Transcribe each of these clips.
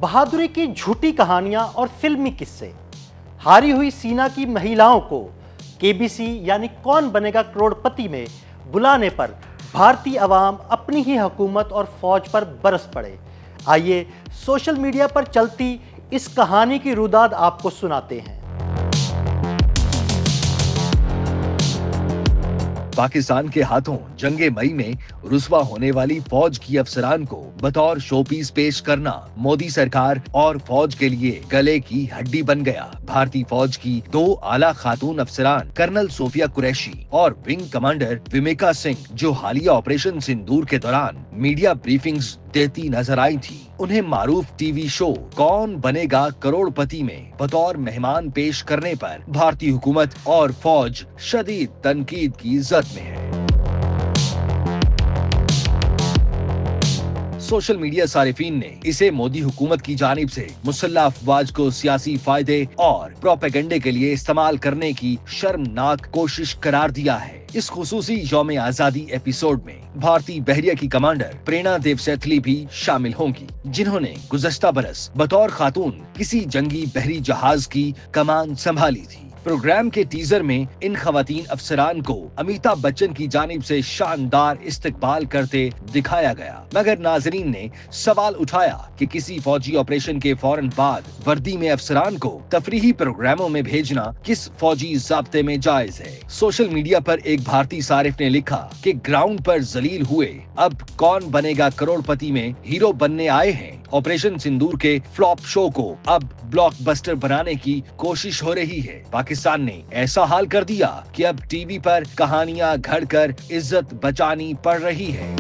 बहादुरी की झूठी कहानियां और फिल्मी किस्से। हारी हुई सेना की महिलाओं को केबीसी यानी कौन बनेगा करोड़पति में बुलाने पर भारतीय अवाम अपनी ही हुकूमत और फौज पर बरस पड़े। आइए सोशल मीडिया पर चलती इस कहानी की रुदाद आपको सुनाते हैं। पाकिस्तान के हाथों जंगे मई में रुस्वा होने वाली फौज की अफसरान को बतौर शोपीस पेश करना मोदी सरकार और फौज के लिए गले की हड्डी बन गया। भारतीय फौज की दो आला खातून अफसरान कर्नल सोफिया कुरैशी और विंग कमांडर विमेका सिंह, जो हालिया ऑपरेशन सिंदूर के दौरान मीडिया ब्रीफिंग्स देती नजर आई थी, उन्हें मारूफ टीवी शो कौन बनेगा करोड़पति में बतौर मेहमान पेश करने पर भारतीय हुकूमत और फौज शदीद तनकीद की जद में है। सोशल मीडिया सारिफीन ने इसे मोदी हुकूमत की जानिब से मुसल्लह अफवाज को सियासी फायदे और प्रोपेगेंडे के लिए इस्तेमाल करने की शर्मनाक कोशिश करार दिया है। इस खुसूसी यौम आजादी एपिसोड में भारतीय बहरिया की कमांडर प्रेरणा देव सैथली भी शामिल होंगी, जिन्होंने गुज़श्ता बरस बतौर खातून किसी जंगी बहरी जहाज की कमान संभाली थी। प्रोग्राम के टीजर में इन खवातीन अफसरान को अमिताभ बच्चन की जानिब से शानदार इस्तकबाल करते दिखाया गया, मगर नाजरीन ने सवाल उठाया कि किसी फौजी ऑपरेशन के फौरन बाद वर्दी में अफसरान को तफरीही प्रोग्रामों में भेजना किस फौजी ज़ाब्ते में जायज है। सोशल मीडिया पर एक भारतीय सारिफ ने लिखा कि ग्राउंड पर जलील हुए अब कौन बनेगा करोड़पति में हीरो बनने आए हैं। ऑपरेशन सिंदूर के फ्लॉप शो को अब ब्लॉकबस्टर बनाने की कोशिश हो रही है। पाकिस्तान ने ऐसा हाल कर दिया कि अब टीवी पर कहानियां घड़कर इज्जत बचानी पड़ रही है।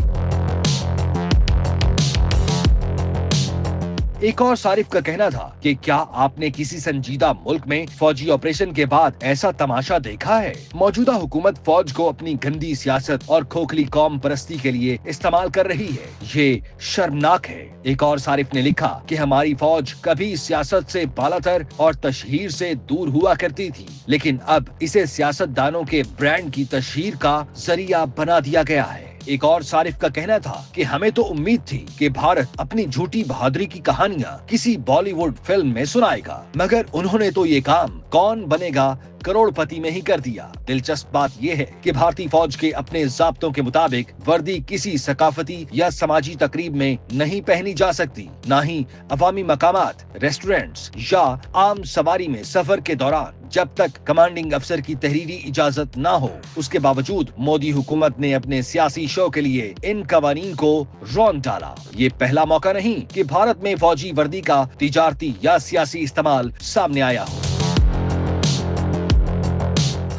एक और सारिफ का कहना था कि क्या आपने किसी संजीदा मुल्क में फौजी ऑपरेशन के बाद ऐसा तमाशा देखा है? मौजूदा हुकूमत फौज को अपनी गंदी सियासत और खोखली कौम परस्ती के लिए इस्तेमाल कर रही है। ये शर्मनाक है। एक और सारिफ ने लिखा कि हमारी फौज कभी सियासत से बालातर और तशहीर से दूर हुआ करती थी, लेकिन अब इसे सियासतदानों के ब्रांड की तशहीर का जरिया बना दिया गया है। एक और सारिफ का कहना था कि हमें तो उम्मीद थी कि भारत अपनी झूठी बहादुरी की कहानियां किसी बॉलीवुड फिल्म में सुनाएगा, मगर उन्होंने तो ये काम कौन बनेगा करोड़पति में ही कर दिया। दिलचस्प बात यह है कि भारतीय फौज के अपने ज़ाब्तों के मुताबिक वर्दी किसी सकाफती या समाजी तकरीब में नहीं पहनी जा सकती, न ही अवामी मकामात, रेस्टोरेंट्स या आम सवारी में सफर के दौरान, जब तक कमांडिंग अफसर की तहरीरी इजाजत न हो। उसके बावजूद मोदी हुकूमत ने अपने सियासी शो के लिए इन कवानीन को रौंद डाला। ये पहला मौका नहीं कि भारत में फौजी वर्दी का तिजारती या सियासी इस्तेमाल सामने आया हो।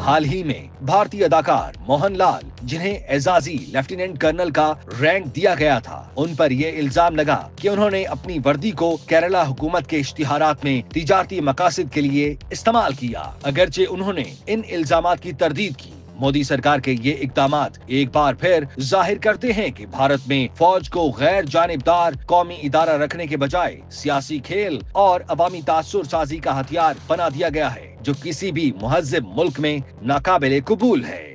हाल ही में भारतीय अदाकार मोहनलाल, जिन्हें एजाजी लेफ्टिनेंट कर्नल का रैंक दिया गया था, उन पर यह इल्जाम लगा कि उन्होंने अपनी वर्दी को केरला हुकूमत के इश्तिहारात में तिजारती मकासद के लिए इस्तेमाल किया। अगरचे उन्होंने इन इल्जामात की तरदीद की। मोदी सरकार के ये इक़दामात एक बार फिर जाहिर करते हैं कि भारत में फौज को गैर जानिबदार कौमी इदारा रखने के बजाय सियासी खेल और अवामी तासुर साजी का हथियार बना दिया गया है, जो किसी भी मुहज़्ज़ब मुल्क में नाकाबिले कबूल है।